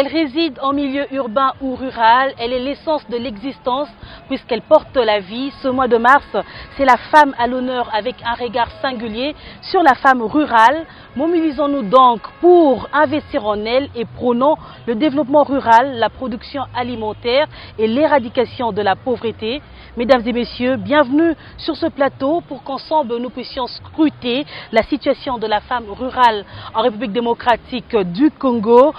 Qu'elle réside en milieu urbain ou rural, elle est l'essence de l'existence puisqu'elle porte la vie. Ce mois de mars, c'est la femme à l'honneur avec un regard singulier sur la femme rurale. Mobilisons-nous donc pour investir en elle et prônons le développement rural, la production alimentaire et l'éradication de la pauvreté. Mesdames et messieurs, bienvenue sur ce plateau pour qu'ensemble nous puissions scruter la situation de la femme rurale en République démocratique du Congo,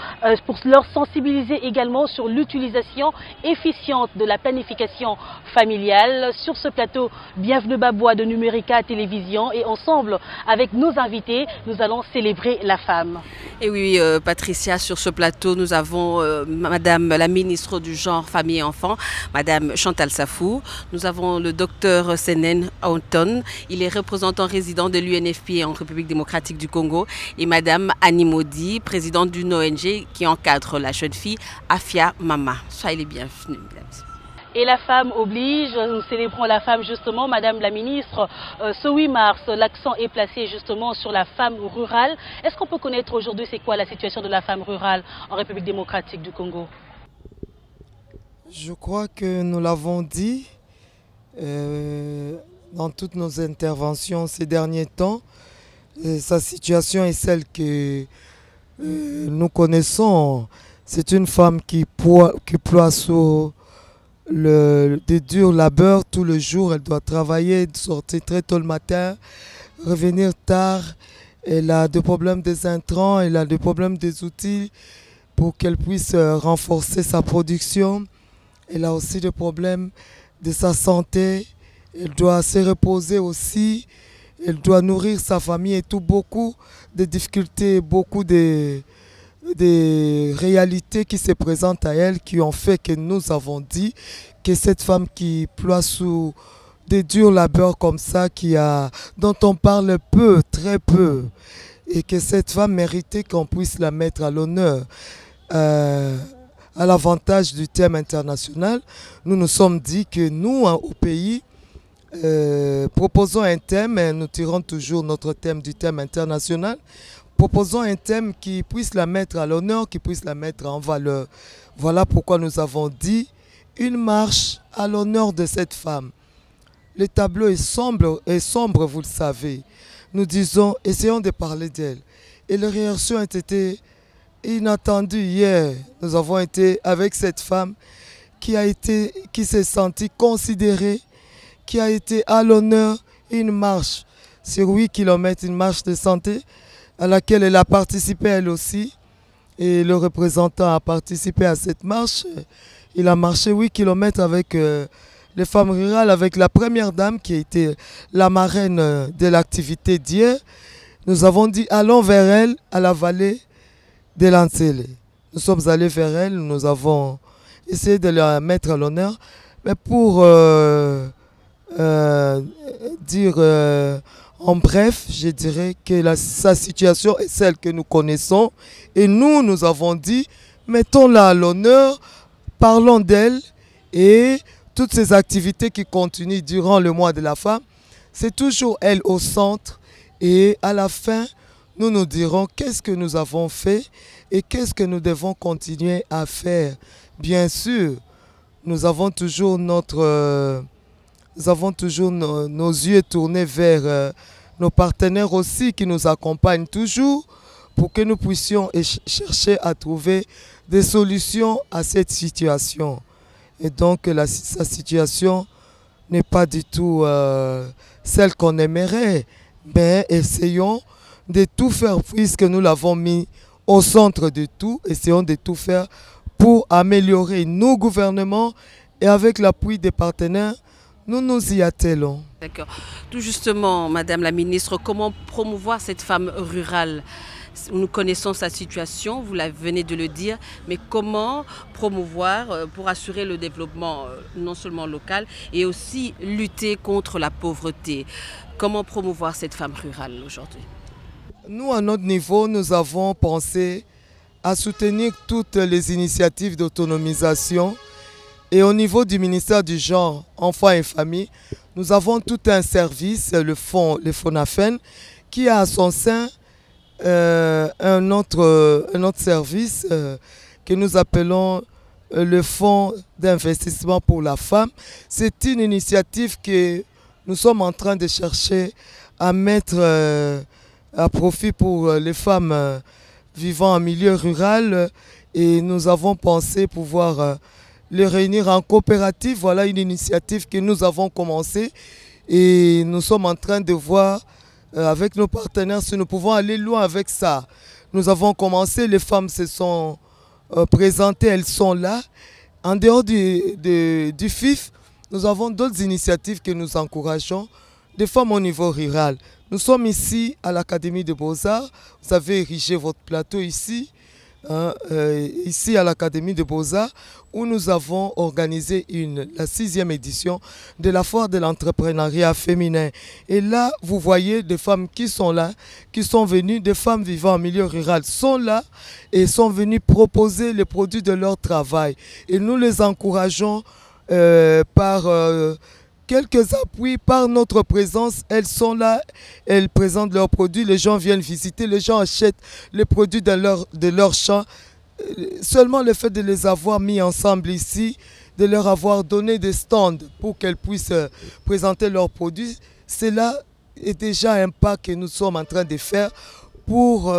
pour leur sensibiliser également sur l'utilisation efficiente de la planification familiale. Sur ce plateau, bienvenue Babois de Numérica Télévision, et ensemble avec nos invités, nous allons célébrer la femme. Et oui, Patricia, sur ce plateau, nous avons Madame la ministre du Genre, Famille et Enfants, Madame Chantal Safou. Nous avons le docteur Senen Anton, il est représentant résident de l'UNFPA en République démocratique du Congo, et Madame Annie Maudit, présidente d'une ONG qui encadre la jeune fille Afia Mama. Soyez les bienvenus, mesdames. Et la femme oblige, nous célébrons la femme justement, Madame la ministre. Ce 8 mars, l'accent est placé justement sur la femme rurale. Est-ce qu'on peut connaître aujourd'hui c'est quoi la situation de la femme rurale en République démocratique du Congo? Je crois que nous l'avons dit dans toutes nos interventions ces derniers temps. Sa situation est celle que nous connaissons. C'est une femme qui ploie sous des durs labeurs tout le jour. Elle doit travailler, sortir très tôt le matin, revenir tard. Elle a des problèmes des intrants, elle a des problèmes des outils pour qu'elle puisse renforcer sa production. Elle a aussi des problèmes de sa santé. Elle doit se reposer aussi. Elle doit nourrir sa famille et tout. Beaucoup de difficultés, beaucoup de réalités qui se présentent à elle, qui ont fait que nous avons dit que cette femme qui ploie sous des durs labeurs comme ça, dont on parle peu, très peu, et que cette femme méritait qu'on puisse la mettre à l'honneur, à l'avantage du thème international. Nous nous sommes dit que nous, au pays, proposons un thème, et nous tirons toujours notre thème du thème international. Proposons un thème qui puisse la mettre à l'honneur, qui puisse la mettre en valeur. Voilà pourquoi nous avons dit une marche à l'honneur de cette femme. Le tableau est sombre, vous le savez. Nous disons, essayons de parler d'elle. Et les réactions ont été inattendues hier. Nous avons été avec cette femme qui s'est sentie considérée, qui a été à l'honneur. Une marche sur 8 km, une marche de santé, à laquelle elle a participé elle aussi. Et le représentant a participé à cette marche. Il a marché 8 km avec les femmes rurales, avec la première dame qui a été la marraine de l'activité d'hier. Nous avons dit allons vers elle à la vallée de l'Ansele. Nous sommes allés vers elle, nous avons essayé de la mettre à l'honneur. Mais pour dire en bref, je dirais que sa situation est celle que nous connaissons. Et nous avons dit, mettons-la à l'honneur, parlons d'elle. Et toutes ces activités qui continuent durant le mois de la femme, c'est toujours elle au centre. Et à la fin, nous nous dirons qu'est-ce que nous avons fait et qu'est-ce que nous devons continuer à faire. Bien sûr, nous avons toujours nos yeux tournés vers nos partenaires aussi qui nous accompagnent toujours pour que nous puissions chercher à trouver des solutions à cette situation. Et donc sa situation n'est pas du tout celle qu'on aimerait, mais essayons de tout faire puisque nous l'avons mis au centre de tout. Essayons de tout faire pour améliorer nos gouvernements et avec l'appui des partenaires, nous nous y attelons. D'accord. Tout justement, Madame la ministre, comment promouvoir cette femme rurale? Nous connaissons sa situation, vous venez de le dire, mais comment promouvoir pour assurer le développement non seulement local et aussi lutter contre la pauvreté? Comment promouvoir cette femme rurale aujourd'hui? Nous, à notre niveau, nous avons pensé à soutenir toutes les initiatives d'autonomisation. Et au niveau du ministère du Genre, Enfants et Familles, nous avons tout un service, le FONAFEN, qui a à son sein un autre service que nous appelons le Fonds d'investissement pour la femme. C'est une initiative que nous sommes en train de chercher à mettre à profit pour les femmes vivant en milieu rural et nous avons pensé pouvoir les réunir en coopérative. Voilà une initiative que nous avons commencée et nous sommes en train de voir avec nos partenaires si nous pouvons aller loin avec ça. Nous avons commencé, les femmes se sont présentées, elles sont là. En dehors du FIF, nous avons d'autres initiatives que nous encourageons, des femmes au niveau rural. Nous sommes ici à l'Académie de Beaux-Arts. Vous avez érigé votre plateau ici, ici à l'Académie de Beaux-Arts, où nous avons organisé la 6e édition de la foire de l'entrepreneuriat féminin. Et là, vous voyez des femmes qui sont là, qui sont venues, des femmes vivant en milieu rural sont là et sont venues proposer les produits de leur travail. Et nous les encourageons par quelques appuis, par notre présence. Elles sont là, elles présentent leurs produits, les gens viennent visiter, les gens achètent les produits de leur champ. Seulement le fait de les avoir mis ensemble ici, de leur avoir donné des stands pour qu'elles puissent présenter leurs produits, cela est déjà un pas que nous sommes en train de faire pour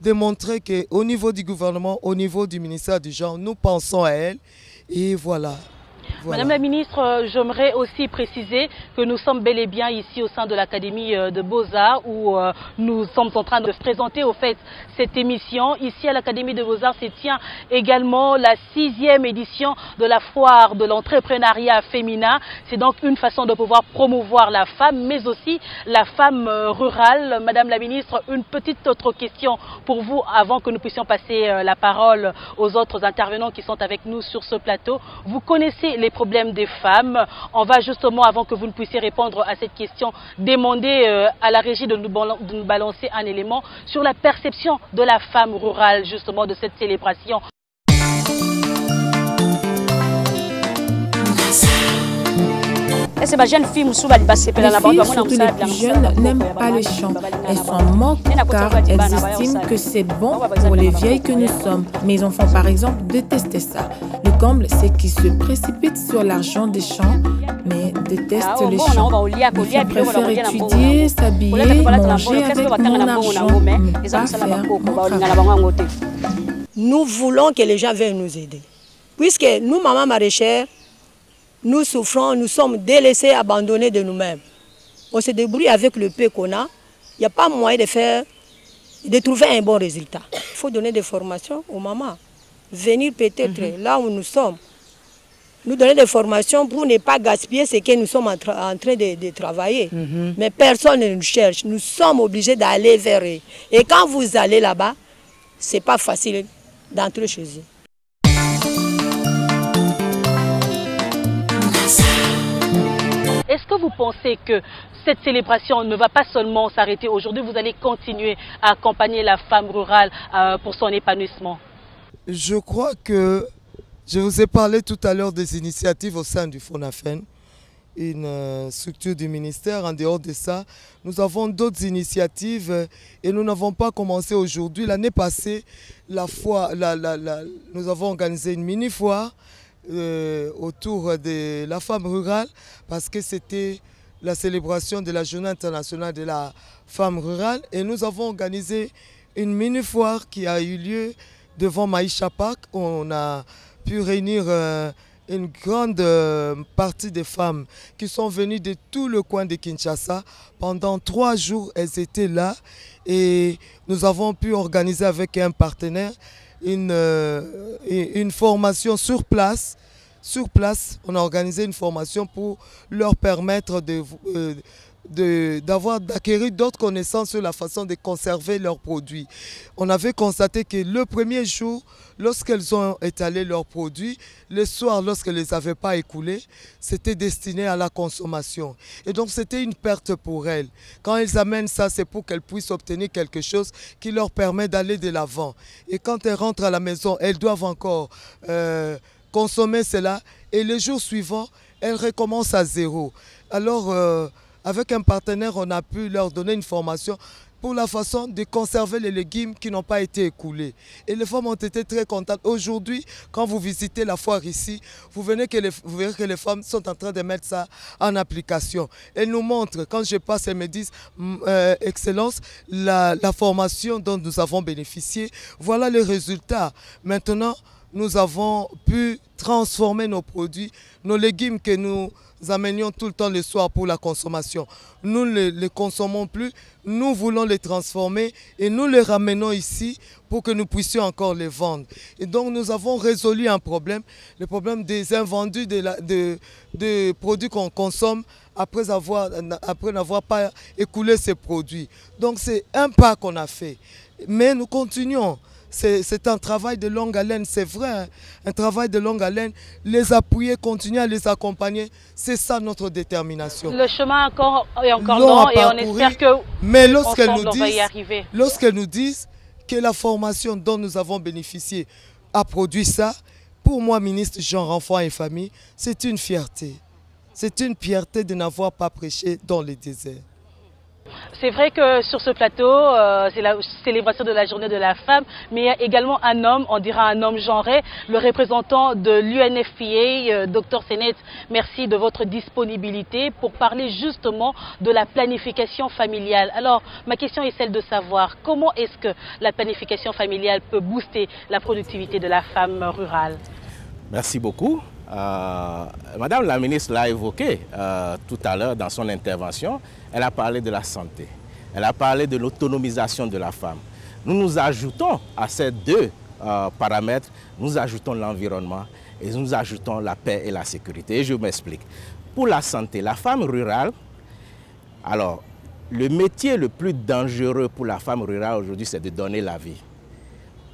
démontrer qu'au niveau du gouvernement, au niveau du ministère du Genre, nous pensons à elles. Et voilà. Madame la ministre, j'aimerais aussi préciser que nous sommes bel et bien ici au sein de l'Académie de Beaux-Arts où nous sommes en train de présenter au fait cette émission. Ici à l'Académie de Beaux-Arts se tient également la 6e édition de la foire de l'entrepreneuriat féminin. C'est donc une façon de pouvoir promouvoir la femme, mais aussi la femme rurale. Madame la ministre, une petite autre question pour vous avant que nous puissions passer la parole aux autres intervenants qui sont avec nous sur ce plateau. Vous connaissez les problèmes des femmes. On va justement, avant que vous ne puissiez répondre à cette question, demander à la régie de nous balancer un élément sur la perception de la femme rurale, justement, de cette célébration. Les filles, surtout les plus jeunes, n'aiment pas le chant. Elles s'en moquent car elles estiment que c'est bon pour les vieilles que nous sommes. Mes enfants, par exemple, détestent ça. Le comble, c'est qu'ils se précipitent sur l'argent des chants, mais détestent les chants. Les filles préfèrent étudier, s'habiller, manger avec mon argent, ne pas faire mon travail. Nous voulons que les gens viennent nous aider. Puisque nous, maman maraîchère, nous souffrons, nous sommes délaissés, abandonnés de nous-mêmes. On se débrouille avec le peu qu'on a. Il n'y a pas moyen de trouver un bon résultat. Il faut donner des formations aux mamans. Venir peut-être là où nous sommes. Nous donner des formations pour ne pas gaspiller ce que nous sommes en train de travailler. Mais personne ne nous cherche. Nous sommes obligés d'aller vers eux. Et quand vous allez là-bas, ce n'est pas facile d'entrer chez eux. Est-ce que vous pensez que cette célébration ne va pas seulement s'arrêter aujourd'hui, vous allez continuer à accompagner la femme rurale pour son épanouissement? Je crois que je vous ai parlé tout à l'heure des initiatives au sein du FONAFEN, une structure du ministère. En dehors de ça, nous avons d'autres initiatives et nous n'avons pas commencé aujourd'hui. L'année passée, nous avons organisé une mini-foire autour de la femme rurale parce que c'était la célébration de la Journée internationale de la femme rurale et nous avons organisé une mini-foire qui a eu lieu devant Maïcha Park. On a pu réunir une grande partie des femmes qui sont venues de tout le coin de Kinshasa. Pendant 3 jours, elles étaient là et nous avons pu organiser avec un partenaire une formation sur place. Sur place, on a organisé une formation pour leur permettre d'acquérir d'autres connaissances sur la façon de conserver leurs produits. On avait constaté que le premier jour, lorsqu'elles ont étalé leurs produits, le soir, lorsqu'elles ne les avaient pas écoulés, c'était destiné à la consommation. Et donc, c'était une perte pour elles. Quand elles amènent ça, c'est pour qu'elles puissent obtenir quelque chose qui leur permet d'aller de l'avant. Et quand elles rentrent à la maison, elles doivent encore consommer cela. Et le jour suivant, elles recommencent à zéro. Alors, avec un partenaire, on a pu leur donner une formation pour la façon de conserver les légumes qui n'ont pas été écoulés. Et les femmes ont été très contentes. Aujourd'hui, quand vous visitez la foire ici, vous verrez que les femmes sont en train de mettre ça en application. Elles nous montrent, quand je passe, elles me disent « Excellence, la formation dont nous avons bénéficié, voilà les résultats. Maintenant, nous avons pu transformer nos produits, nos légumes que nous amenions tout le temps le soir pour la consommation. Nous ne les consommons plus, nous voulons les transformer et nous les ramenons ici pour que nous puissions encore les vendre. Et donc nous avons résolu un problème, le problème des invendus des produits qu'on consomme après n'avoir pas écoulé ces produits. Donc c'est un pas qu'on a fait, mais nous continuons. C'est un travail de longue haleine, c'est vrai, hein? Un travail de longue haleine. Les appuyer, continuer à les accompagner, c'est ça notre détermination. Le chemin est encore long et on espère que mais on va y arriver. Lorsqu'elles nous disent que la formation dont nous avons bénéficié a produit ça, pour moi, ministre Genre, Enfants et Famille, c'est une fierté. C'est une fierté de n'avoir pas prêché dans les déserts. C'est vrai que sur ce plateau, c'est la célébration de la journée de la femme, mais il y a également un homme, on dira un homme genré, le représentant de l'UNFPA, Dr Senet. Merci de votre disponibilité pour parler justement de la planification familiale. Alors, ma question est celle de savoir comment est-ce que la planification familiale peut booster la productivité de la femme rurale? Merci beaucoup. Madame la ministre l'a évoqué tout à l'heure dans son intervention. Elle a parlé de la santé. Elle a parlé de l'autonomisation de la femme. Nous nous ajoutons à ces deux paramètres, nous ajoutons l'environnement et nous ajoutons la paix et la sécurité. Et je m'explique. Pour la santé, la femme rurale, alors le métier le plus dangereux pour la femme rurale aujourd'hui, c'est de donner la vie.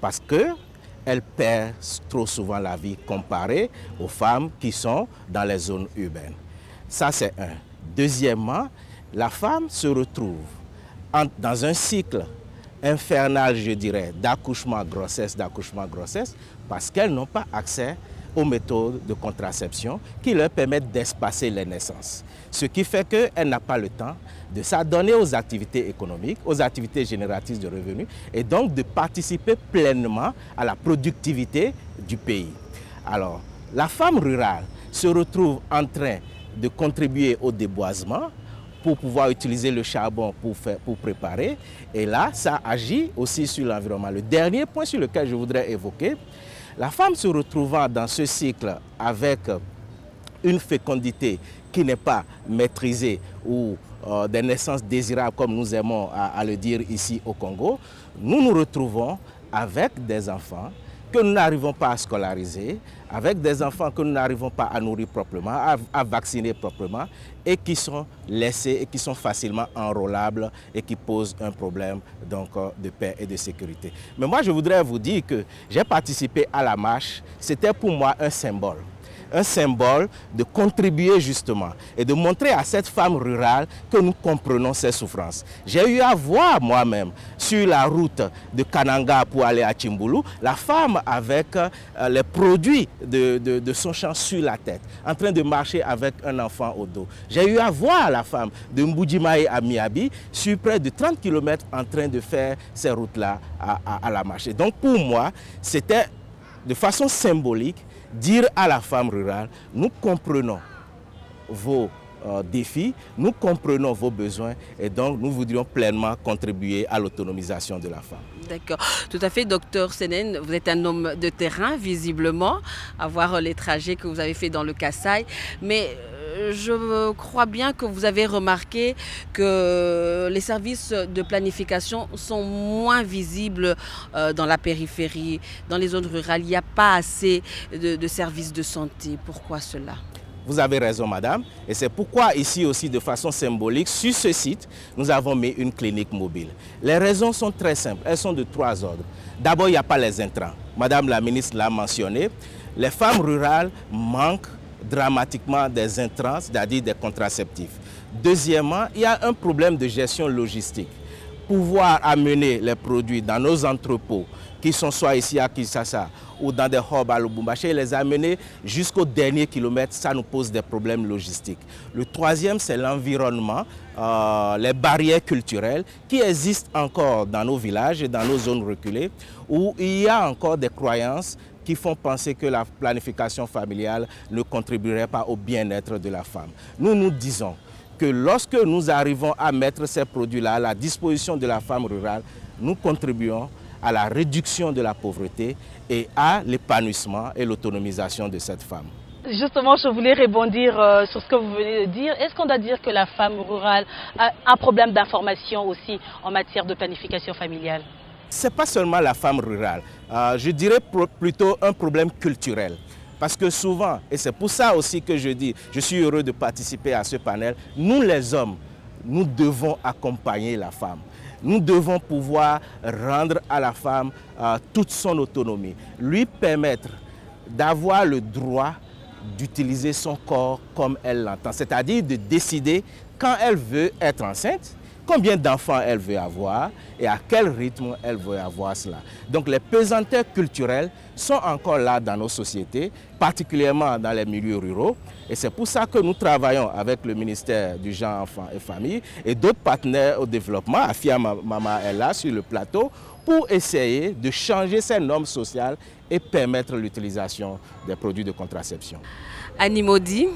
Parce que elle perd trop souvent la vie comparée aux femmes qui sont dans les zones urbaines. Ça, c'est un. Deuxièmement, la femme se retrouve dans un cycle infernal, je dirais, d'accouchement-grossesse, parce qu'elles n'ont pas accès aux méthodes de contraception qui leur permettent d'espacer les naissances. Ce qui fait qu'elle n'a pas le temps de s'adonner aux activités économiques, aux activités génératrices de revenus et donc de participer pleinement à la productivité du pays. Alors, la femme rurale se retrouve en train de contribuer au déboisement pour pouvoir utiliser le charbon pour préparer. Et là, ça agit aussi sur l'environnement. Le dernier point sur lequel je voudrais évoquer, la femme se retrouvant dans ce cycle avec une fécondité qui n'est pas maîtrisée ou des naissances désirables, comme nous aimons à le dire ici au Congo, nous nous retrouvons avec des enfants que nous n'arrivons pas à scolariser, avec des enfants que nous n'arrivons pas à nourrir proprement, à vacciner proprement, et qui sont laissés et qui sont facilement enrôlables et qui posent un problème donc, de paix et de sécurité. Mais moi, je voudrais vous dire que j'ai participé à la marche, c'était pour moi un symbole de contribuer justement et de montrer à cette femme rurale que nous comprenons ses souffrances. J'ai eu à voir moi-même sur la route de Kananga pour aller à Chimbulu, la femme avec les produits de son champ sur la tête, en train de marcher avec un enfant au dos. J'ai eu à voir la femme de Mbujimaï à Miabi sur près de 30 km en train de faire ces routes-là à la marche. Et donc pour moi, c'était de façon symbolique dire à la femme rurale, nous comprenons vos défis, nous comprenons vos besoins et donc nous voudrions pleinement contribuer à l'autonomisation de la femme. D'accord, tout à fait, docteur Senen, vous êtes un homme de terrain visiblement, à voir les trajets que vous avez fait dans le Kasaï, mais je crois bien que vous avez remarqué que les services de planification sont moins visibles dans la périphérie, dans les zones rurales. Il n'y a pas assez de services de santé. Pourquoi cela ? Vous avez raison, madame. Et c'est pourquoi ici aussi, de façon symbolique, sur ce site, nous avons mis une clinique mobile. Les raisons sont très simples. Elles sont de trois ordres. D'abord, il n'y a pas les intrants. Madame la ministre l'a mentionné. Les femmes rurales manquent dramatiquement des intrants, c'est-à-dire des contraceptifs. Deuxièmement, il y a un problème de gestion logistique. pouvoir amener les produits dans nos entrepôts, qui sont soit ici à Kinshasa ou dans des hubs à Lubumbashi, et les amener jusqu'au dernier kilomètre, ça nous pose des problèmes logistiques. Le troisième, c'est l'environnement, les barrières culturelles qui existent encore dans nos villages et dans nos zones reculées, où il y a encore des croyances qui font penser que la planification familiale ne contribuerait pas au bien-être de la femme. Nous nous disons que lorsque nous arrivons à mettre ces produits-là à la disposition de la femme rurale, nous contribuons à la réduction de la pauvreté et à l'épanouissement et l'autonomisation de cette femme. Justement, je voulais rebondir sur ce que vous venez de dire. Est-ce qu'on doit dire que la femme rurale a un problème d'information aussi en matière de planification familiale? Ce n'est pas seulement la femme rurale, je dirais plutôt un problème culturel. Parce que souvent, et c'est pour ça aussi que je dis, je suis heureux de participer à ce panel, nous les hommes, nous devons accompagner la femme. Nous devons pouvoir rendre à la femme toute son autonomie, lui permettre d'avoir le droit d'utiliser son corps comme elle l'entend, c'est-à-dire de décider quand elle veut être enceinte, combien d'enfants elle veut avoir et à quel rythme elle veut avoir cela. Donc les pesanteurs culturelles sont encore là dans nos sociétés, particulièrement dans les milieux ruraux. Et c'est pour ça que nous travaillons avec le ministère du Genre, Enfants et Famille et d'autres partenaires au développement. Afia Mama est là sur le plateau pour essayer de changer ces normes sociales et permettre l'utilisation des produits de contraception. Annie Maudit,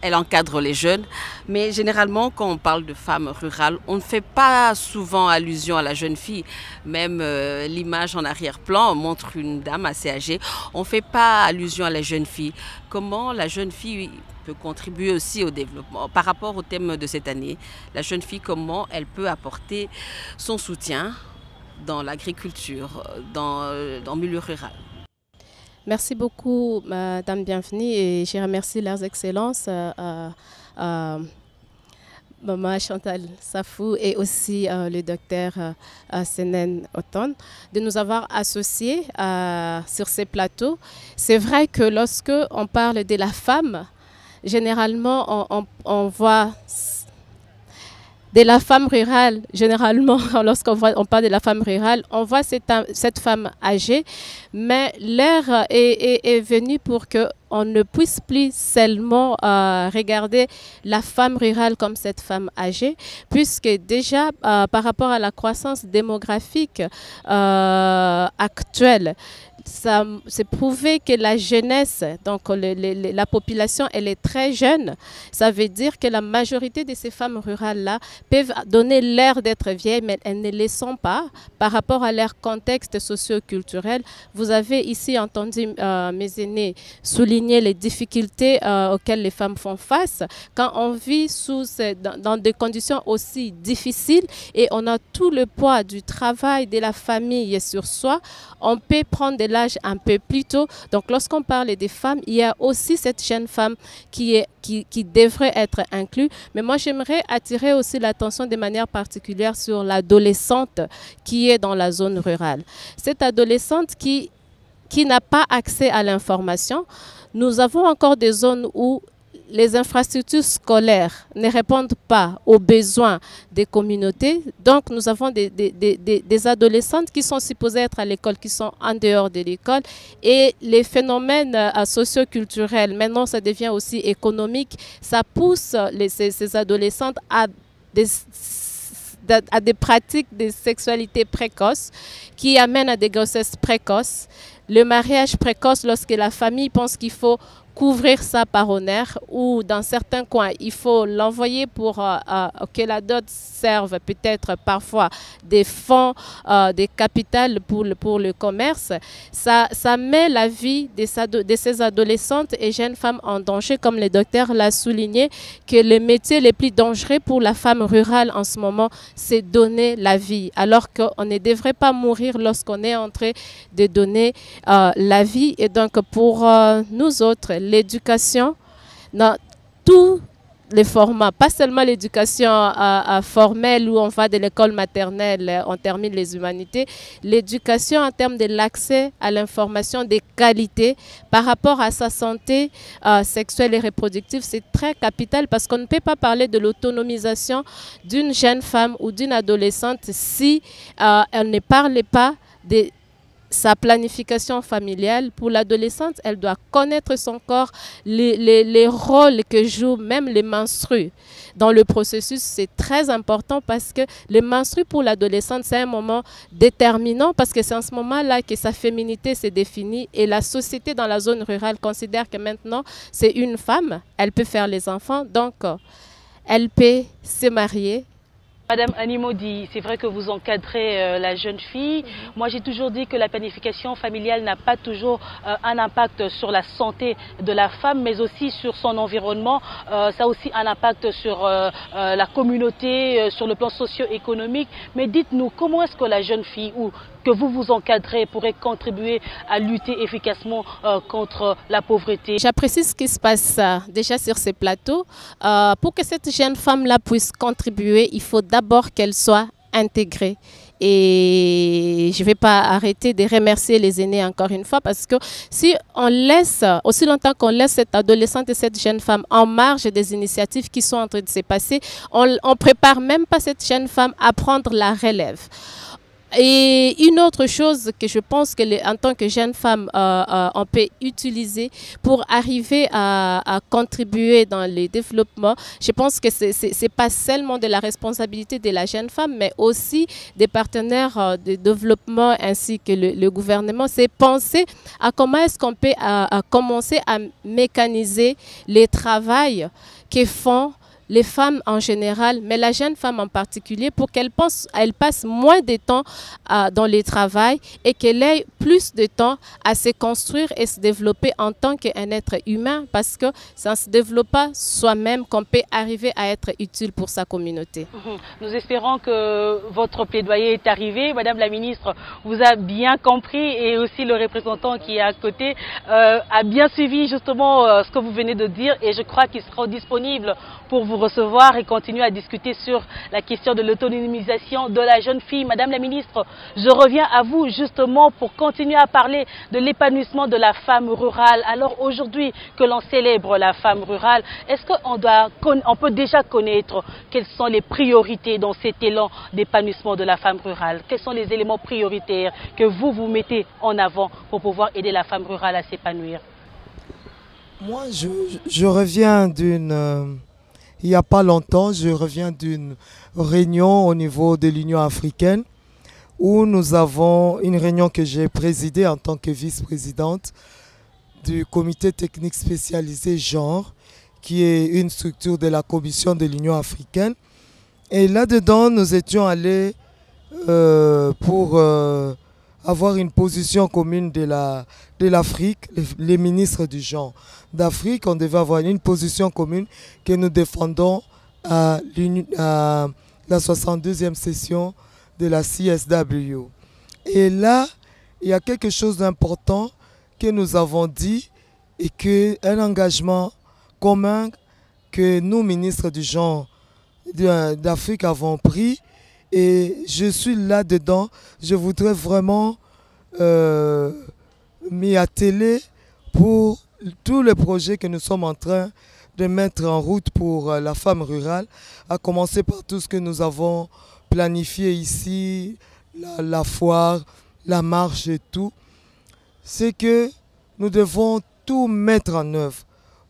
elle encadre les jeunes, mais généralement quand on parle de femmes rurales, on ne fait pas souvent allusion à la jeune fille. Même l'image en arrière-plan montre une dame assez âgée. On ne fait pas allusion à la jeune fille. Comment la jeune fille peut contribuer aussi au développement? Par rapport au thème de cette année, la jeune fille, comment elle peut apporter son soutien dans l'agriculture, dans le milieu rural? Merci beaucoup, Madame Bienvenue, et je remercie leurs excellences, Maman Chantal Safou et aussi le docteur Senen Oton, de nous avoir associés sur ces plateaux. C'est vrai que lorsque on parle de la femme, généralement on voit de la femme rurale, généralement, lorsqu'on parle de la femme rurale, on voit cette femme âgée, mais l'heure est venue pour qu'on ne puisse plus seulement regarder la femme rurale comme cette femme âgée, puisque déjà, par rapport à la croissance démographique actuelle, c'est prouvé que la jeunesse, donc la population, elle est très jeune. Ça veut dire que la majorité de ces femmes rurales-là peuvent donner l'air d'être vieilles, mais elles ne le sont pas par rapport à leur contexte socio-culturel. Vous avez ici entendu mes aînés souligner les difficultés auxquelles les femmes font face quand on vit dans des conditions aussi difficiles et on a tout le poids du travail, de la famille sur soi. On peut prendre de l'âge un peu plus tôt. Donc, lorsqu'on parle des femmes, il y a aussi cette jeune femme qui devrait être inclue. Mais moi, j'aimerais attirer aussi l'attention de manière particulière sur l'adolescente qui est dans la zone rurale. Cette adolescente qui n'a pas accès à l'information. Nous avons encore des zones où les infrastructures scolaires ne répondent pas aux besoins des communautés. Donc, nous avons des adolescentes qui sont supposées être à l'école, qui sont en dehors de l'école. Et les phénomènes socio-culturels, maintenant, ça devient aussi économique. Ça pousse ces adolescentes à des pratiques de sexualité précoce qui amènent à des grossesses précoces. Le mariage précoce, lorsque la famille pense qu'il faut couvrir ça par honneur ou dans certains coins, il faut l'envoyer pour que la dot serve peut-être parfois des fonds, des capitales pour le commerce. Ça met la vie de ces adolescentes et jeunes femmes en danger, comme le docteur l'a souligné, que le métier le plus dangereux pour la femme rurale en ce moment, c'est donner la vie, alors qu'on ne devrait pas mourir lorsqu'on est en train de donner la vie. Et donc pour nous autres, l'éducation, dans tout les formats, pas seulement l'éducation formelle où on va de l'école maternelle, on termine les humanités, l'éducation en termes de l'accès à l'information de qualité par rapport à sa santé sexuelle et reproductive, c'est très capital parce qu'on ne peut pas parler de l'autonomisation d'une jeune femme ou d'une adolescente si elle ne parle pas de sa planification familiale. Pour l'adolescente, elle doit connaître son corps, les rôles que jouent même les menstrues. Dans le processus, c'est très important parce que les menstrues pour l'adolescente, c'est un moment déterminant parce que c'est en ce moment-là que sa féminité se définit et la société dans la zone rurale considère que maintenant, c'est une femme, elle peut faire les enfants, donc elle peut se marier. Madame Animodi, c'est vrai que vous encadrez la jeune fille. Moi, j'ai toujours dit que la planification familiale n'a pas toujours un impact sur la santé de la femme, mais aussi sur son environnement. Ça a aussi un impact sur la communauté, sur le plan socio-économique. Mais dites-nous, comment est-ce que la jeune fille ou que vous encadrez pourrait contribuer à lutter efficacement contre la pauvreté? J'apprécie ce qui se passe déjà sur ces plateaux. Pour que cette jeune femme-là puisse contribuer, il faut d'abord qu'elle soit intégrée. Et je ne vais pas arrêter de remercier les aînés encore une fois parce que si on laisse, aussi longtemps qu'on laisse cette adolescente et cette jeune femme en marge des initiatives qui sont en train de se passer, on ne prépare même pas cette jeune femme à prendre la relève. Et une autre chose que je pense que en tant que jeune femme, on peut utiliser pour arriver à contribuer dans le développement, je pense que ce n'est pas seulement de la responsabilité de la jeune femme, mais aussi des partenaires de développement ainsi que le gouvernement. C'est penser à comment est-ce qu'on peut commencer à mécaniser les travaux que font les femmes en général, mais la jeune femme en particulier, pour qu'elle passe moins de temps dans le travail et qu'elle ait plus de temps à se construire et se développer en tant qu'un être humain, parce que c'est en se développant soi-même qu'on peut arriver à être utile pour sa communauté. Nous espérons que votre plaidoyer est arrivé. Madame la ministre vous a bien compris et aussi le représentant qui est à côté a bien suivi justement ce que vous venez de dire et je crois qu'il sera disponible pour vous recevoir et continuer à discuter sur la question de l'autonomisation de la jeune fille. Madame la ministre, je reviens à vous justement pour continuer à parler de l'épanouissement de la femme rurale. Alors aujourd'hui que l'on célèbre la femme rurale, est-ce qu'on peut déjà connaître quelles sont les priorités dans cet élan d'épanouissement de la femme rurale? Quels sont les éléments prioritaires que vous mettez en avant pour pouvoir aider la femme rurale à s'épanouir? Moi, je reviens d'une... il n'y a pas longtemps, je reviens d'une réunion au niveau de l'Union africaine où nous avons une réunion que j'ai présidée en tant que vice-présidente du comité technique spécialisé genre, qui est une structure de la commission de l'Union africaine. Et là-dedans, nous étions allés pour avoir une position commune de l'Afrique, les ministres du genre d'Afrique. On devait avoir une position commune que nous défendons à la 62e session de la CSW. Et là, il y a quelque chose d'important que nous avons dit et qu'un engagement commun que nous, ministres du genre d'Afrique, avons pris. Et je suis là-dedans. Je voudrais vraiment m'y atteler pour tous les projets que nous sommes en train de mettre en route pour la femme rurale, à commencer par tout ce que nous avons planifié ici, la foire, la marche et tout. C'est que nous devons tout mettre en œuvre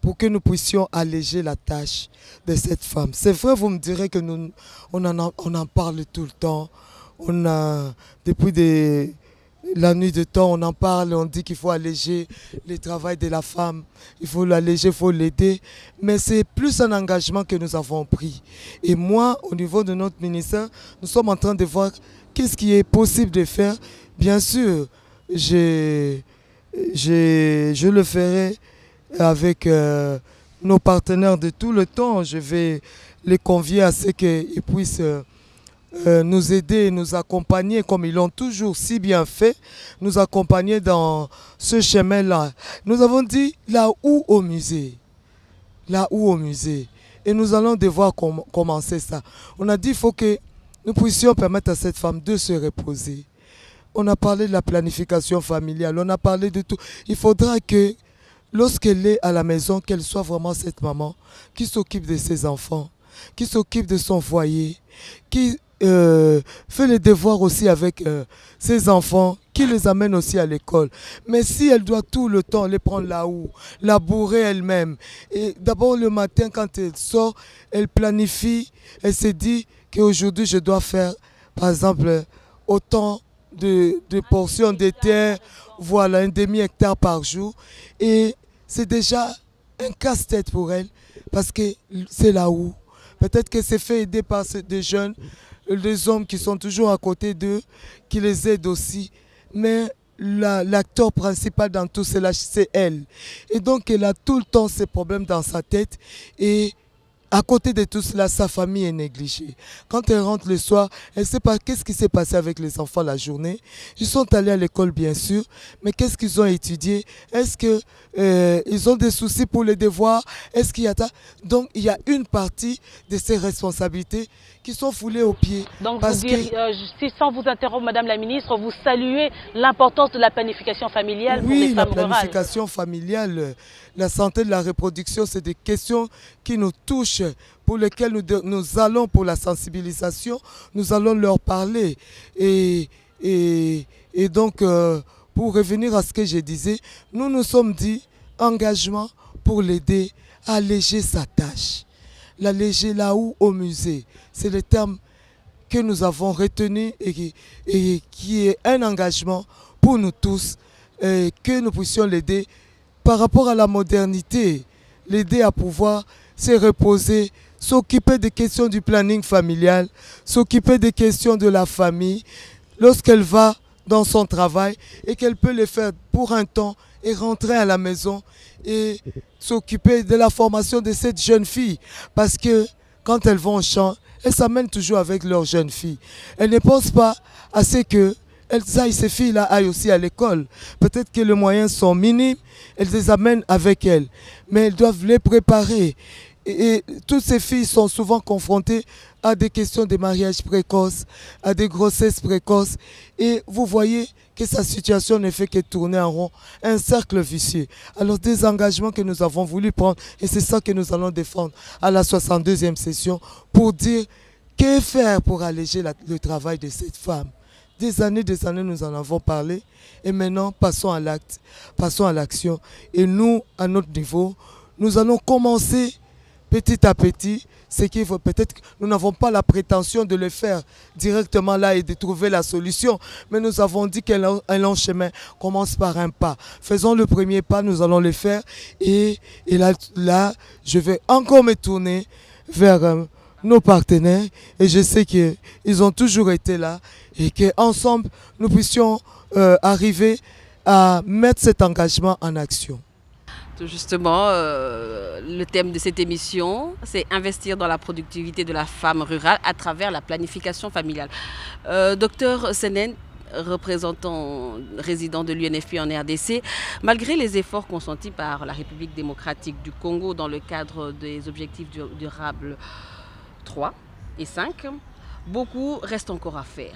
pour que nous puissions alléger la tâche de cette femme. C'est vrai, vous me direz que on en parle tout le temps. Depuis la nuit de temps, on en parle, on dit qu'il faut alléger le travail de la femme, il faut l'alléger, il faut l'aider. Mais c'est plus un engagement que nous avons pris. Et moi, au niveau de notre ministère, nous sommes en train de voir qu'est-ce qui est possible de faire. Bien sûr, je le ferai avec nos partenaires de tout le temps. Je vais les convier à ce qu'ils puissent nous aider, nous accompagner comme ils l'ont toujours si bien fait, nous accompagner dans ce chemin-là. Nous avons dit là où au musée. Là où au musée. Et nous allons devoir commencer ça. On a dit qu'il faut que nous puissions permettre à cette femme de se reposer. On a parlé de la planification familiale, on a parlé de tout. Il faudra que lorsqu'elle est à la maison, qu'elle soit vraiment cette maman qui s'occupe de ses enfants, qui s'occupe de son foyer, qui fait les devoirs aussi avec ses enfants, qui les amène aussi à l'école. Mais si elle doit tout le temps les prendre là-haut, la bourrer elle-même, et d'abord le matin quand elle sort, elle planifie, elle se dit qu'aujourd'hui je dois faire par exemple autant de portions de terre, voilà, un demi-hectare par jour. Et c'est déjà un casse-tête pour elle, parce que c'est là-haut. Peut-être que c'est fait aider par des jeunes, des hommes qui sont toujours à côté d'eux, qui les aident aussi. Mais l'acteur principal dans tout cela, c'est elle. Et donc, elle a tout le temps ces problèmes dans sa tête. Et à côté de tout cela, sa famille est négligée. Quand elle rentre le soir, elle ne sait pas qu'est-ce qui s'est passé avec les enfants la journée. Ils sont allés à l'école, bien sûr, mais qu'est-ce qu'ils ont étudié? Est-ce qu'ils ont des soucis pour les devoirs? Est-ce qu'il y a ça? Donc, il y a une partie de ces responsabilités qui sont foulées aux pieds. Donc, si sans vous interrompre, Madame la Ministre, vous saluez l'importance de la planification familiale pour les femmes rurales. Oui, la planification familiale, la santé de la reproduction, c'est des questions qui nous touchent, pour lesquelles nous allons pour la sensibilisation, nous allons leur parler. Et donc, pour revenir à ce que je disais, nous nous sommes dit engagement pour l'aider à alléger sa tâche. L'alléger là-haut au musée. C'est le terme que nous avons retenu et qui est un engagement pour nous tous, que nous puissions l'aider par rapport à la modernité, l'aider à pouvoir se reposer, s'occuper des questions du planning familial, s'occuper des questions de la famille, lorsqu'elle va dans son travail et qu'elle peut le faire pour un temps et rentrer à la maison et s'occuper de la formation de cette jeune fille. Parce que quand elles vont au champ, elles s'amènent toujours avec leur jeune fille. Elles ne pensent pas à ce que ces filles-là aillent aussi à l'école. Peut-être que les moyens sont minimes, elles les amènent avec elles. Mais elles doivent les préparer. Et toutes ces filles sont souvent confrontées à des questions de mariage précoce, à des grossesses précoces. Et vous voyez que sa situation ne fait que tourner en rond, un cercle vicieux. Alors des engagements que nous avons voulu prendre, et c'est ça que nous allons défendre à la 62e session, pour dire que faire pour alléger le travail de cette femme. Des années, nous en avons parlé, et maintenant passons à l'acte, passons à l'action. Et nous, à notre niveau, nous allons commencer petit à petit, c'est qu'il faut peut-être, nous n'avons pas la prétention de le faire directement là et de trouver la solution, mais nous avons dit qu'un long chemin commence par un pas. Faisons le premier pas, nous allons le faire, et là, je vais encore me tourner vers nos partenaires, et je sais qu'ils ont toujours été là, et qu'ensemble, nous puissions arriver à mettre cet engagement en action. Justement, le thème de cette émission, c'est investir dans la productivité de la femme rurale à travers la planification familiale. Docteur Senen, représentant résident de l'UNFP en RDC, malgré les efforts consentis par la République démocratique du Congo dans le cadre des objectifs durables 3 et 5, beaucoup reste encore à faire.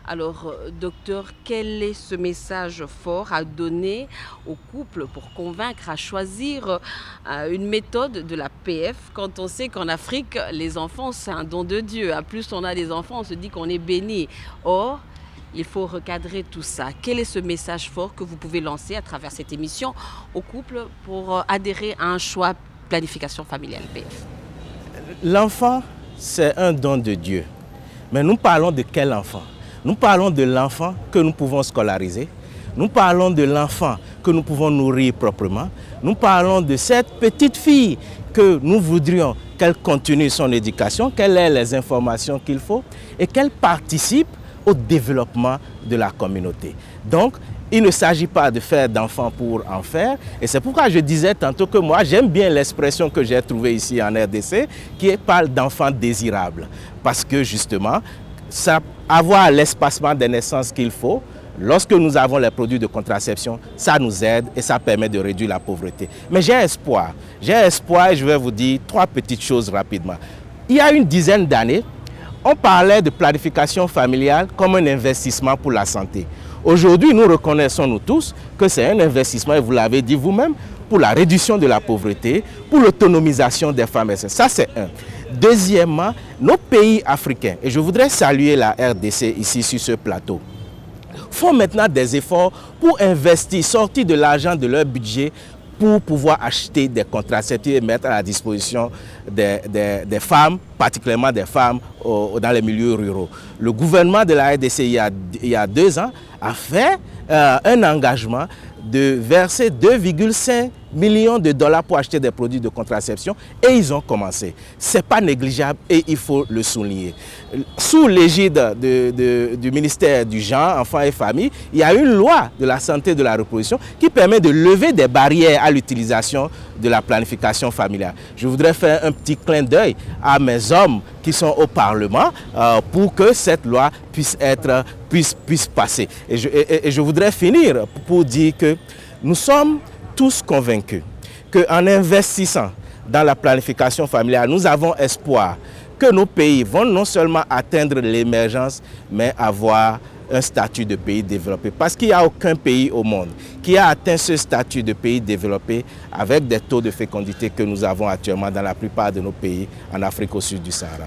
Alors, docteur, quel est ce message fort à donner aux couples pour convaincre à choisir une méthode de la PF quand on sait qu'en Afrique, les enfants, c'est un don de Dieu. À plus on a des enfants, on se dit qu'on est béni. Or, il faut recadrer tout ça. Quel est ce message fort que vous pouvez lancer à travers cette émission aux couples pour adhérer à un choix planification familiale PF? L'enfant, c'est un don de Dieu. Mais nous parlons de quel enfant? Nous parlons de l'enfant que nous pouvons scolariser. Nous parlons de l'enfant que nous pouvons nourrir proprement. Nous parlons de cette petite fille que nous voudrions qu'elle continue son éducation, qu'elle ait les informations qu'il faut et qu'elle participe au développement de la communauté. Donc, il ne s'agit pas de faire d'enfants pour en faire. Et c'est pourquoi je disais tantôt que moi, j'aime bien l'expression que j'ai trouvée ici en RDC, qui parle d'enfants désirables. Parce que justement, avoir l'espacement des naissances qu'il faut, lorsque nous avons les produits de contraception, ça nous aide et ça permet de réduire la pauvreté. Mais j'ai espoir et je vais vous dire 3 petites choses rapidement. Il y a une dizaine d'années, on parlait de planification familiale comme un investissement pour la santé. Aujourd'hui, nous reconnaissons nous tous que c'est un investissement, et vous l'avez dit vous-même, pour la réduction de la pauvreté, pour l'autonomisation des femmes. Ça, c'est un. Deuxièmement, nos pays africains, et je voudrais saluer la RDC ici sur ce plateau, font maintenant des efforts pour investir, sortir de l'argent de leur budget pour pouvoir acheter des contraceptifs et mettre à la disposition des femmes, particulièrement des femmes dans les milieux ruraux. Le gouvernement de la RDC, il y a 2 ans, a fait un engagement de verser 2,5 millions de dollars pour acheter des produits de contraception et ils ont commencé. Ce n'est pas négligeable et il faut le souligner. Sous l'égide du ministère du Genre, Enfants et Familles, il y a une loi de la santé et de la reproduction qui permet de lever des barrières à l'utilisation de la planification familiale. Je voudrais faire un petit clin d'œil à mes hommes qui sont au Parlement pour que cette loi puisse passer. Et je voudrais finir pour dire que nous sommes tous convaincus qu'en investissant dans la planification familiale, nous avons espoir que nos pays vont non seulement atteindre l'émergence, mais avoir un statut de pays développé. Parce qu'il n'y a aucun pays au monde qui a atteint ce statut de pays développé avec des taux de fécondité que nous avons actuellement dans la plupart de nos pays en Afrique au sud du Sahara.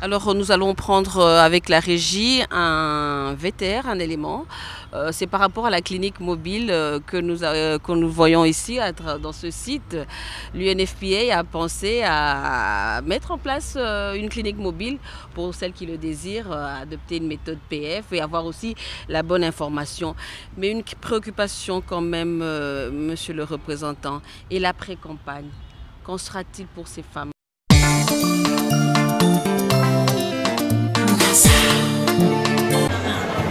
Alors nous allons prendre avec la régie un VTR, un élément. C'est par rapport à la clinique mobile que nous voyons ici dans ce site. L'UNFPA a pensé à mettre en place une clinique mobile pour celles qui le désirent, adopter une méthode PF et avoir aussi la bonne information. Mais une préoccupation quand même, monsieur le représentant, et l'après-campagne. Qu'en sera-t-il pour ces femmes ?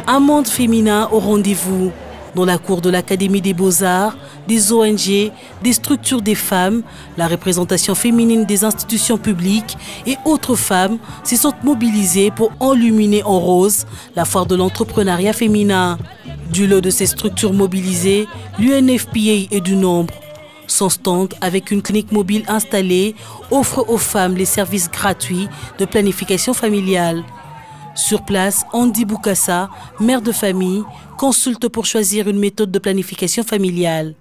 Un monde féminin au rendez-vous. Dans la cour de l'Académie des Beaux-Arts, des ONG, des structures des femmes, la représentation féminine des institutions publiques et autres femmes se sont mobilisées pour enluminer en rose la foire de l'entrepreneuriat féminin. Du lot de ces structures mobilisées, l'UNFPA est du nombre. Son stand, avec une clinique mobile installée, offre aux femmes les services gratuits de planification familiale. Sur place, Andy Boukassa, mère de famille, consulte pour choisir une méthode de planification familiale.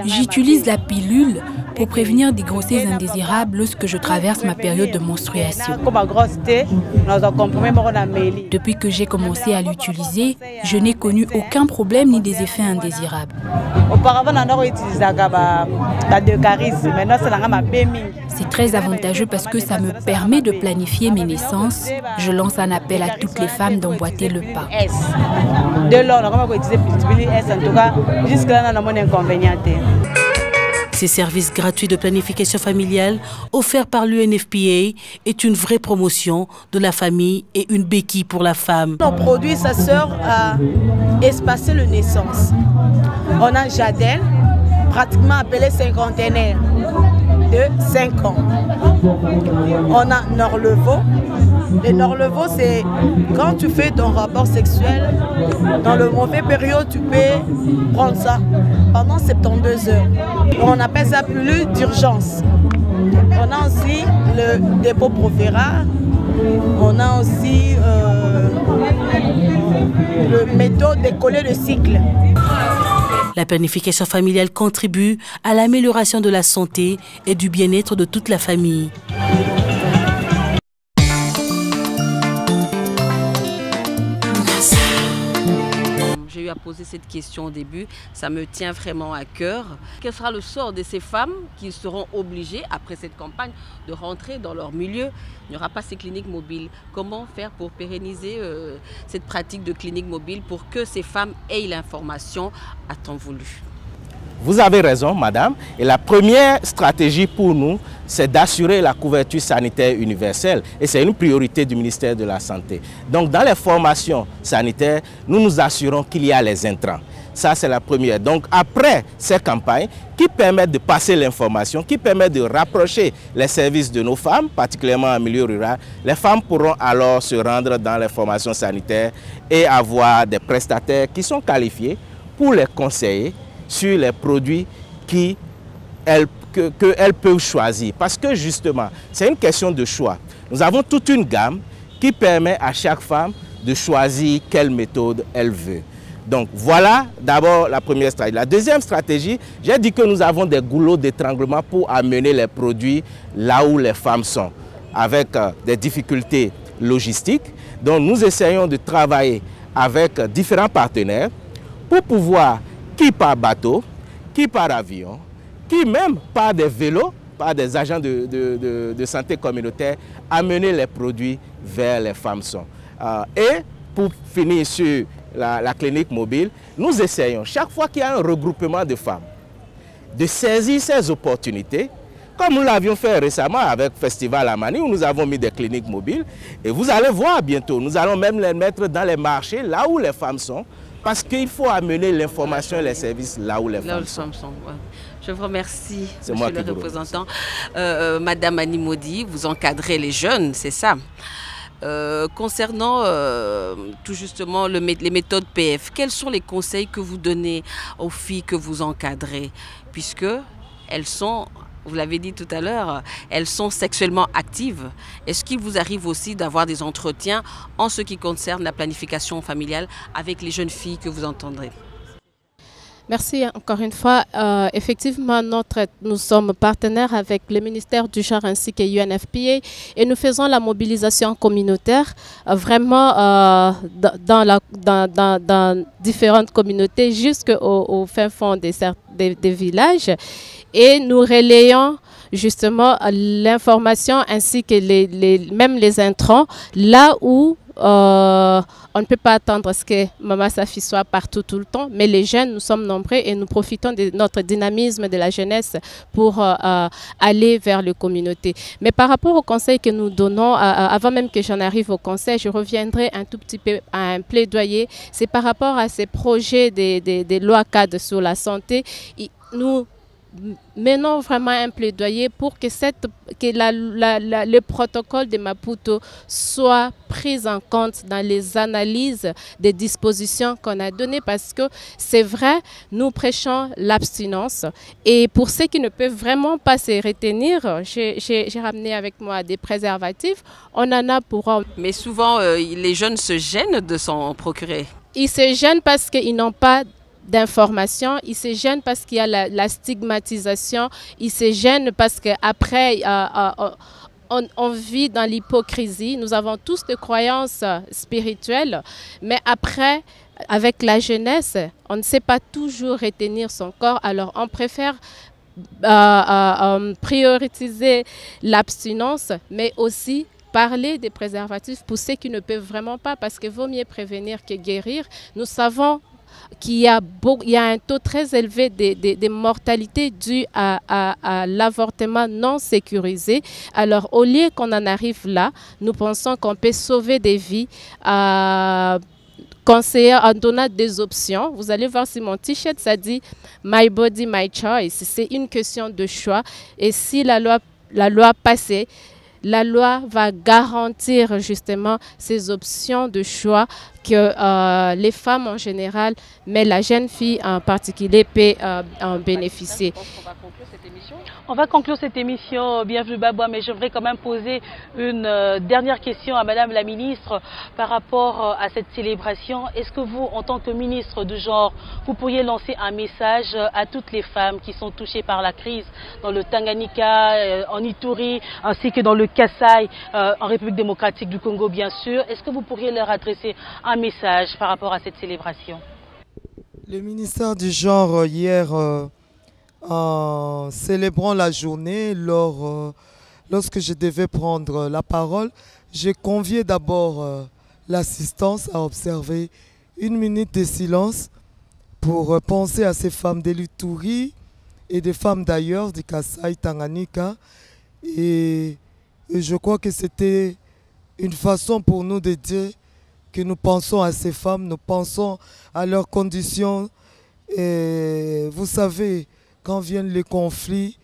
J'utilise la pilule pour prévenir des grossesses indésirables lorsque je traverse ma période de menstruation. Depuis que j'ai commencé à l'utiliser, je n'ai connu aucun problème ni des effets indésirables. C'est très avantageux parce que ça me permet de planifier mes naissances. Je lance un appel à toutes les femmes d'emboîter le pas. Ces services gratuits de planification familiale offerts par l'UNFPA est une vraie promotion de la famille et une béquille pour la femme. Nos produits, ça sert à espacer la naissance. On a Jadel, pratiquement appelé cinquantenaire, de 5 ans. On a Norlevo. Le Norlevo, c'est quand tu fais ton rapport sexuel, dans le mauvais période, tu peux prendre ça pendant 72 heures. On appelle ça pilule d'urgence. On a aussi le dépôt Provera. On a aussi le méthode décoller le cycle. La planification familiale contribue à l'amélioration de la santé et du bien-être de toute la famille. J'ai eu à poser cette question au début, ça me tient vraiment à cœur. Quel sera le sort de ces femmes qui seront obligées, après cette campagne, de rentrer dans leur milieu? Il n'y aura pas ces cliniques mobiles. Comment faire pour pérenniser cette pratique de clinique mobile pour que ces femmes aient l'information à temps voulu? Vous avez raison, madame. Et la première stratégie pour nous, c'est d'assurer la couverture sanitaire universelle. Et c'est une priorité du ministère de la Santé. Donc, dans les formations sanitaires, nous nous assurons qu'il y a les intrants. Ça, c'est la première. Donc, après ces campagnes qui permettent de passer l'information, qui permettent de rapprocher les services de nos femmes, particulièrement en milieu rural, les femmes pourront alors se rendre dans les formations sanitaires et avoir des prestataires qui sont qualifiés pour les conseiller sur les produits qu'elles peuvent choisir. Parce que justement, c'est une question de choix. Nous avons toute une gamme qui permet à chaque femme de choisir quelle méthode elle veut. Donc voilà d'abord la première stratégie. La deuxième stratégie, j'ai dit que nous avons des goulots d'étranglement pour amener les produits là où les femmes sont, avec des difficultés logistiques. Donc nous essayons de travailler avec différents partenaires pour pouvoir, qui par bateau, qui par avion, qui même par des vélos, par des agents de santé communautaire, amener les produits vers les femmes sont. Et pour finir sur la clinique mobile, nous essayons, chaque fois qu'il y a un regroupement de femmes, de saisir ces opportunités, comme nous l'avions fait récemment avec Festival Amani, où nous avons mis des cliniques mobiles. Et vous allez voir bientôt, nous allons même les mettre dans les marchés, là où les femmes sont, parce qu'il faut amener l'information et les services là où les femmes sont. Ouais. Je vous remercie, Monsieur le représentant. Madame Animodi, vous encadrez les jeunes, c'est ça. Concernant tout justement les méthodes PF, quels sont les conseils que vous donnez aux filles que vous encadrez, puisque elles sont, vous l'avez dit tout à l'heure, elles sont sexuellement actives. Est-ce qu'il vous arrive aussi d'avoir des entretiens en ce qui concerne la planification familiale avec les jeunes filles que vous entendrez? Merci encore une fois. Effectivement, nous sommes partenaires avec le ministère du genre ainsi que UNFPA et nous faisons la mobilisation communautaire vraiment dans différentes communautés jusqu'au fin fond des villages et nous relayons justement l'information ainsi que même les intrants là où on ne peut pas attendre à ce que Maman Safi soit partout tout le temps, mais les jeunes, nous sommes nombreux et nous profitons de notre dynamisme de la jeunesse pour aller vers les communautés. Mais par rapport au conseil que nous donnons, avant même que j'en arrive au conseil, je reviendrai un tout petit peu à un plaidoyer. C'est par rapport à ces projets des lois cadres sur la santé. Nous menons vraiment un plaidoyer pour que le protocole de Maputo soit pris en compte dans les analyses des dispositions qu'on a données parce que c'est vrai, nous prêchons l'abstinence et pour ceux qui ne peuvent vraiment pas se retenir, j'ai ramené avec moi des préservatifs, on en a pour... Mais souvent, les jeunes se gênent de s'en procurer. Ils se gênent parce qu'ils n'ont pas d'informations, ils se gênent parce qu'il y a la stigmatisation, ils se gênent parce qu'après on vit dans l'hypocrisie, nous avons tous des croyances spirituelles, mais après avec la jeunesse, on ne sait pas toujours retenir son corps, alors on préfère prioriser l'abstinence, mais aussi parler des préservatifs pour ceux qui ne peuvent vraiment pas, parce qu'il vaut mieux prévenir que guérir. Nous savons qu'il y a un taux très élevé de mortalité due à l'avortement non sécurisé. Alors, au lieu qu'on en arrive là, nous pensons qu'on peut sauver des vies conseiller en donnant des options. Vous allez voir si mon t-shirt, ça dit « My body, my choice ». C'est une question de choix. Et si la loi passait, la loi va garantir justement ces options de choix que les femmes en général, mais la jeune fille en particulier peut en bénéficier. On va conclure cette émission, bienvenue Babouane, mais j'aimerais quand même poser une dernière question à Madame la ministre par rapport à cette célébration. Est-ce que vous, en tant que ministre du genre, vous pourriez lancer un message à toutes les femmes qui sont touchées par la crise dans le Tanganyika, en Ituri, ainsi que dans le Kasaï, en République démocratique du Congo bien sûr. Est-ce que vous pourriez leur adresser un message par rapport à cette célébration? Le ministère du genre hier... en célébrant la journée, lorsque je devais prendre la parole, j'ai convié d'abord l'assistance à observer 1 minute de silence pour penser à ces femmes de l'Ituri et des femmes d'ailleurs, du Kasaï, Tanganyika. Et je crois que c'était une façon pour nous de dire que nous pensons à ces femmes, nous pensons à leurs conditions Et vous savez, quand viennent les conflits,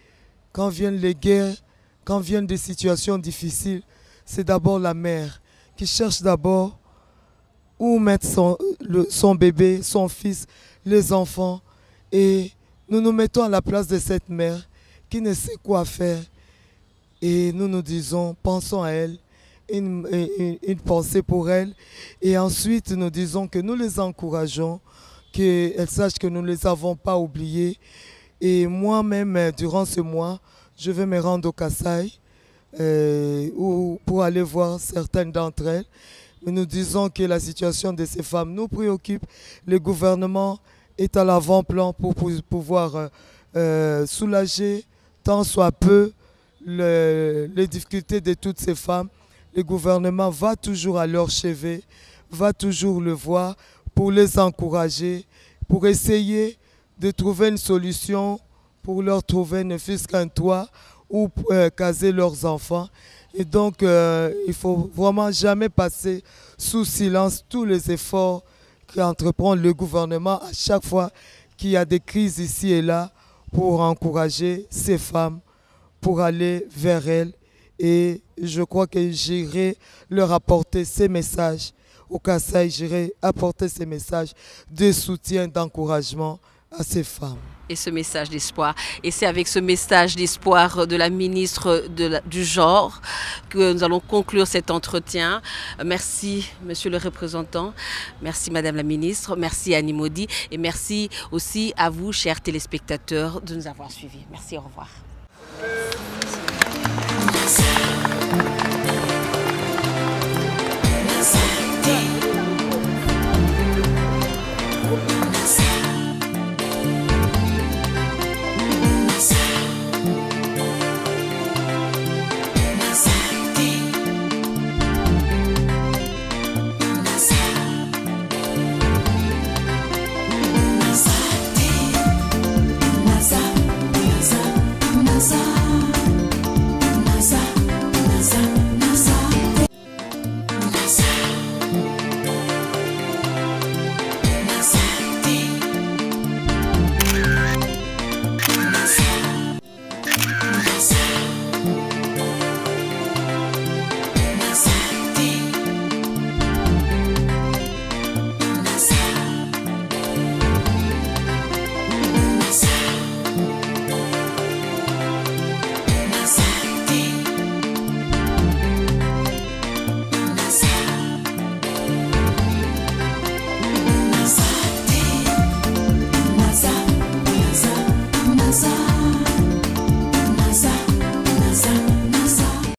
quand viennent les guerres, quand viennent des situations difficiles, c'est d'abord la mère qui cherche d'abord où mettre son bébé, son fils, les enfants. Et nous nous mettons à la place de cette mère qui ne sait quoi faire. Et nous nous disons, pensons à elle, une pensée pour elle. Et ensuite, nous disons que nous les encourageons, qu'elles sachent que nous ne les avons pas oubliées. Et moi-même, durant ce mois, je vais me rendre au Kasaï pour aller voir certaines d'entre elles. Mais nous disons que la situation de ces femmes nous préoccupe. Le gouvernement est à l'avant-plan pour pouvoir soulager tant soit peu les difficultés de toutes ces femmes. Le gouvernement va toujours à leur chevet, va toujours le voir pour les encourager, pour essayer de trouver une solution, pour leur trouver ne fût-ce qu'un toit ou caser leurs enfants. Et donc, il ne faut vraiment jamais passer sous silence tous les efforts qu'entreprend le gouvernement à chaque fois qu'il y a des crises ici et là pour encourager ces femmes, pour aller vers elles. Et je crois que j'irai leur apporter ces messages. Au Kasaï, j'irai apporter ces messages de soutien, d'encouragement à ces femmes. Et ce message d'espoir. Et c'est avec ce message d'espoir de la ministre du genre que nous allons conclure cet entretien. Merci, monsieur le représentant. Merci, madame la ministre. Merci, Annie Maudit. Et merci aussi à vous, chers téléspectateurs, de nous avoir suivis. Merci, au revoir.